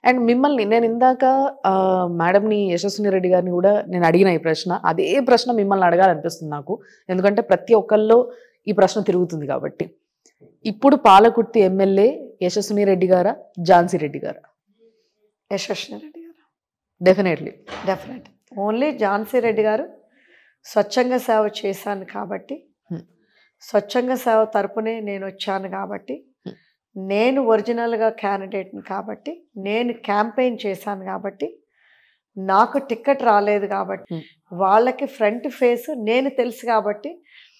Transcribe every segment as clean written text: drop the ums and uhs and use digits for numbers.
And మిమ్మల్ని నేను ఇందాక మేడంని యశస్విని రెడ్డి గారిని కూడా నేను అడిగిన ఈ ప్రశ్న, అదే ప్రశ్న మిమ్మల్ని అడగాలనిపిస్తుంది నాకు. ఎందుకంటే ప్రతి ఒక్కళ్ళలో ఈ ప్రశ్న తిరుగుతుంది కాబట్టి. ఇప్పుడు పాలకుర్తి ఎమ్మెల్యే యశస్విని రెడ్డి గారా, ఝాన్సీ రెడ్డి గారా? యశస్విని రెడ్డి గారు. డెఫినెట్లీ. ఓన్లీ ఝాన్సీ రెడ్డి గారు స్వచ్ఛంగ సేవ చేశాను కాబట్టి, స్వచ్ఛంగ సేవ తరపునే నేను వచ్చాను కాబట్టి, నేను ఒరిజినల్గా క్యాండిడేట్ని కాబట్టి, నేను క్యాంపెయిన్ చేశాను కాబట్టి, నాకు టికెట్ రాలేదు కాబట్టి, వాళ్ళకి ఫ్రంట్ ఫేస్ నేను తెలుసు కాబట్టి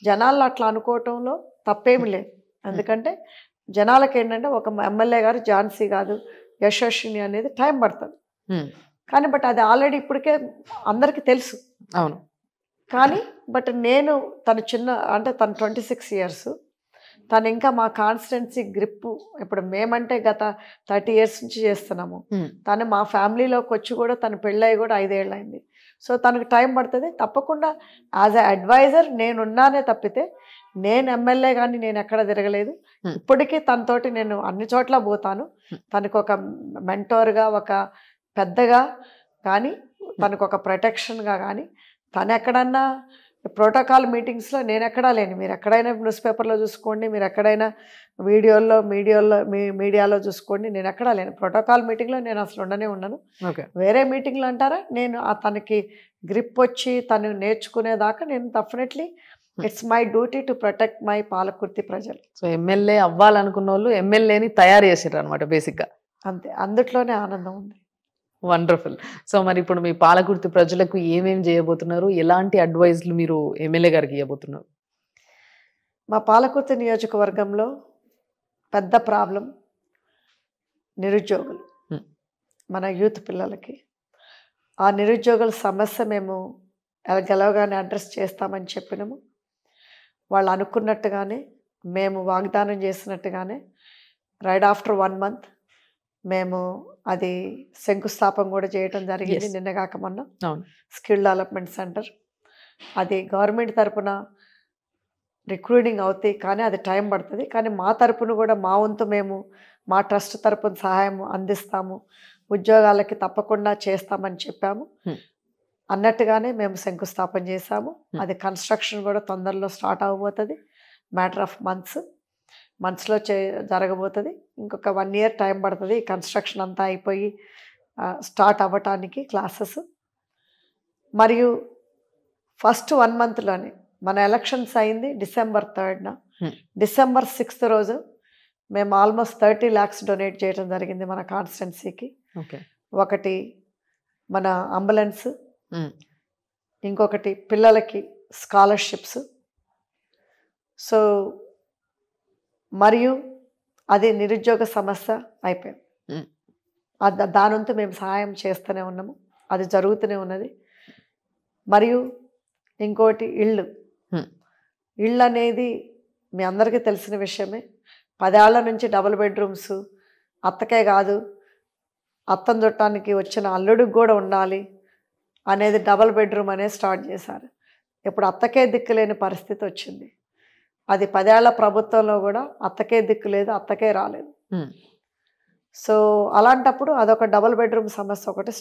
జనాలు అట్లా అనుకోవటంలో తప్పేమి లేదు. ఎందుకంటే జనాలకి ఏంటంటే ఒక ఎమ్మెల్యే గారు ఝాన్సీ కాదు యశస్విని అనేది టైం పడుతుంది. కానీ బట్ అది ఆల్రెడీ ఇప్పటికే అందరికీ తెలుసు. అవును. కానీ బట్ నేను తను అంటే తను 26 years, తను ఇంకా మా కాన్స్టిట్యున్సీ గ్రిప్ ఇప్పుడు మేమంటే గత 30 years నుంచి చేస్తున్నాము. తను మా ఫ్యామిలీలోకి వచ్చి కూడా తను పెళ్ళయి కూడా 5 ఏళ్ళు అయింది. సో తనకు టైం పడుతుంది. తప్పకుండా యాజ్ ఎ అడ్వైజర్ నేనున్నానే తప్పితే నేను ఎమ్మెల్యే కానీ నేను ఎక్కడ తిరగలేదు. ఇప్పటికీ తనతోటి నేను అన్ని చోట్ల పోతాను. తనకు ఒక మెంటోర్గా, ఒక పెద్దగా కానీ, తనకు ఒక ప్రొటెక్షన్గా కానీ, తను ఎక్కడన్నా ప్రోటోకాల్ మీటింగ్స్లో నేను ఎక్కడా లేను. మీరు ఎక్కడైనా న్యూస్ పేపర్లో చూసుకోండి, మీరు ఎక్కడైనా మీడియాలో చూసుకోండి, నేను ఎక్కడా లేను. ప్రోటోకాల్ మీటింగ్లో నేను అసలు ఉండను. వేరే మీటింగ్లో అంటారా, నేను తనకి గ్రిప్ వచ్చి తను నేర్చుకునేదాకా నేను definitely it's my duty to protect my Palakurthi ప్రజలు. సో ఎమ్మెల్యే అవ్వాలనుకున్న వాళ్ళు ఎమ్మెల్యేని తయారు చేసారు అనమాట బేసిక్గా. అంతే, అందుట్లోనే ఆనందం ఉంది. వండర్ఫుల్. సో మరి ఇప్పుడు మీ పాలకుర్తి ప్రజలకు ఏమేమి చేయబోతున్నారు, ఎలాంటి అడ్వైజ్లు మీరు ఎమ్మెల్యే గారికి ఇవ్వబోతున్నారు? మా పాలకుర్తి నియోజకవర్గంలో పెద్ద ప్రాబ్లం నిరుద్యోగులు, మన యూత్ పిల్లలకి. ఆ నిరుద్యోగుల సమస్య మేము గెలవగానే అడ్రస్ చేస్తామని చెప్పినాము. వాళ్ళు అనుకున్నట్టుగానే, మేము వాగ్దానం చేసినట్టుగానే రైట్ ఆఫ్టర్ 1 month మేము అది శంకుస్థాపన కూడా చేయడం జరిగింది. నిన్న కాక మొన్న స్కిల్ డెవలప్మెంట్ సెంటర్. అది గవర్నమెంట్ తరఫున రిక్రూటింగ్ అవుతాయి, కానీ అది టైం పడుతుంది. కానీ మా తరపున కూడా మా వంతు మేము మా ట్రస్ట్ తరపున సహాయం అందిస్తాము, ఉద్యోగాలకి తప్పకుండా చేస్తామని చెప్పాము. అన్నట్టుగానే మేము శంకుస్థాపన చేశాము. అది కన్స్ట్రక్షన్ కూడా తొందరలో స్టార్ట్ అవ్వబోతుంది. మ్యాటర్ ఆఫ్ మంత్స్లో జరగబోతుంది. ఇంకొక 1 year టైం పడుతుంది ఈ కన్స్ట్రక్షన్ అంతా అయిపోయి స్టార్ట్ అవ్వటానికి క్లాసెస్. మరియు ఫస్ట్ 1 monthలోనే మన ఎలక్షన్స్ అయింది December 3rd. December 6th రోజు మేము ఆల్మోస్ట్ 30 lakhs డొనేట్ చేయడం జరిగింది మన కాన్స్టిట్యున్సీకి. ఒకటి మన అంబులెన్స్, ఇంకొకటి పిల్లలకి స్కాలర్షిప్స్. సో మరియు అది నిరుద్యోగ సమస్య అయిపోయింది. దానంతా మేము సహాయం చేస్తూనే ఉన్నాము, అది జరుగుతూనే ఉన్నది. మరియు ఇంకోటి ఇళ్ళు అనేది మీ అందరికీ తెలిసిన విషయమే. 10 ఏళ్ల నుంచి డబుల్ బెడ్రూమ్స్ అత్తకే కాదు, అత్తను చుట్టానికి వచ్చిన అల్లుడికి కూడా ఉండాలి అనేది డబుల్ బెడ్రూమ్ అనేది స్టార్ట్ చేశారు. ఇప్పుడు అత్తకే దిక్కులేని పరిస్థితి వచ్చింది. అది 10 ఏళ్ల ప్రభుత్వంలో కూడా అత్తకే దిక్కు లేదు, అత్తకే రాలేదు. సో అలాంటప్పుడు అదొక డబుల్ బెడ్రూమ్ సమస్య ఒకటి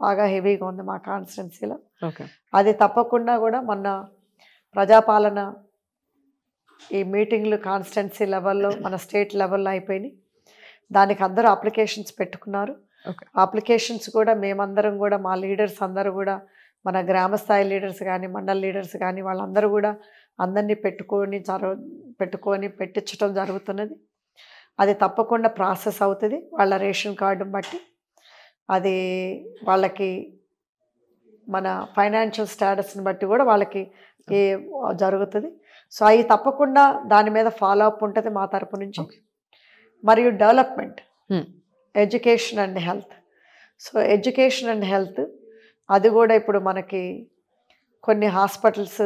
బాగా హెవీగా ఉంది మా కాన్స్టిట్యున్సీలో. అది తప్పకుండా కూడా మొన్న ప్రజాపాలన ఈ మీటింగ్లు కాన్స్టిట్యున్సీ లెవెల్లో, మన స్టేట్ లెవెల్లో అయిపోయినాయి. దానికి అందరూ అప్లికేషన్స్ పెట్టుకున్నారు. అప్లికేషన్స్ కూడా మేమందరం కూడా, మా లీడర్స్ అందరూ కూడా, మన గ్రామ స్థాయి లీడర్స్ కానీ, మండల లీడర్స్ కానీ, వాళ్ళందరూ కూడా అందరినీ పెట్టించడం జరుగుతున్నది. అది తప్పకుండా ప్రాసెస్ అవుతుంది. వాళ్ళ రేషన్ కార్డుని బట్టి అది వాళ్ళకి మన ఫైనాన్షియల్ స్టేటస్ని బట్టి కూడా వాళ్ళకి జరుగుతుంది. సో అవి తప్పకుండా దాని మీద ఫాలో అప్ ఉంటుంది మా తరపు నుంచి. మరియు development, education and health. So education and health అది కూడా ఇప్పుడు మనకి కొన్ని హాస్పిటల్స్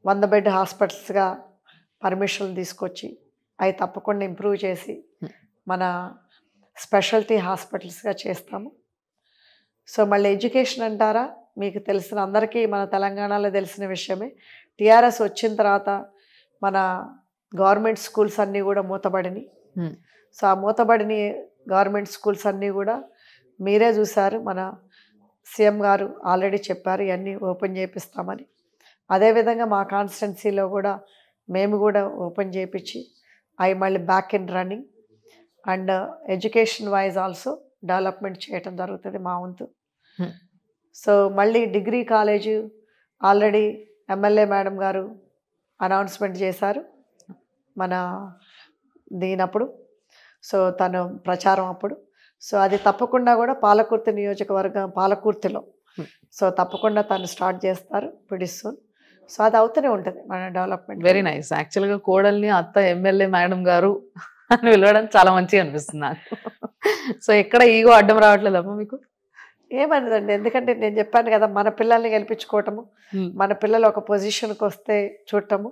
100 bed హాస్పిటల్స్గా పర్మిషన్లు తీసుకొచ్చి అవి తప్పకుండా ఇంప్రూవ్ చేసి మన స్పెషాలిటీ హాస్పిటల్స్గా చేస్తాము. సో మళ్ళీ ఎడ్యుకేషన్ అంటారా, మీకు తెలిసిన అందరికీ మన తెలంగాణలో తెలిసిన విషయమే. టీఆర్ఎస్ వచ్చిన తర్వాత మన గవర్నమెంట్ స్కూల్స్ అన్నీ కూడా మూతబడినాయి. సో ఆ మూతబడిని గవర్నమెంట్ స్కూల్స్ అన్నీ కూడా మీరే చూశారు. మన సీఎం గారు ఆల్రెడీ చెప్పారు ఇవన్నీ ఓపెన్ చేపిస్తామని. అదేవిధంగా మా కాన్స్టిట్యున్సీలో కూడా మేము కూడా ఓపెన్ చేయించి అవి మళ్ళీ back in running and education wise also development చేయటం జరుగుతుంది మా వంతు. సో మళ్ళీ degree college already MLA madam గారు అనౌన్స్మెంట్ చేశారు మన దీనప్పుడు, సో తను ప్రచారం అప్పుడు. సో అది తప్పకుండా కూడా పాలకుర్తి నియోజకవర్గం పాలకుర్తిలో సో తప్పకుండా తను స్టార్ట్ చేస్తారు pretty soon. సో అది అవుతూనే ఉంటుంది మన డెవలప్మెంట్. Very nice. యాక్చువల్గా కోడల్ని అత్త ఎమ్మెల్యే మేడం గారు అని పిలవడం చాలా మంచిగా అనిపిస్తుంది నాకు. సో ఎక్కడ ఈగో అడ్డం రావట్లేదమ్మా మీకు? ఏమన్నదండి, ఎందుకంటే నేను చెప్పాను కదా మన పిల్లల్ని గెలిపించుకోవటము, మన పిల్లలు ఒక పొజిషన్కి వస్తే చూడటము,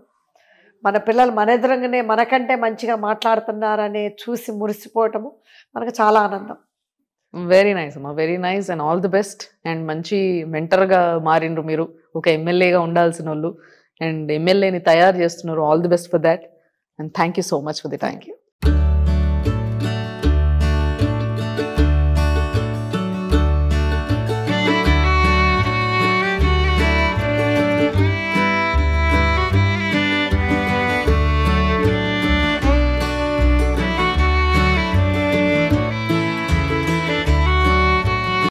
మన పిల్లలు మన ఎదురుగానే మనకంటే మంచిగా మాట్లాడుతున్నారని చూసి మురిసిపోవటము మనకు చాలా ఆనందం. వెరీ నైస్ అమ్మా, very nice and all the best. And మంచి మెంటర్గా మారిండ్రు మీరు, ఒక ఎమ్మెల్యేగా ఉండాల్సిన వాళ్ళు అండ్ ఎమ్మెల్యేని తయారు చేస్తున్నారు. All the best for that and thank you so much for the time. Thank you.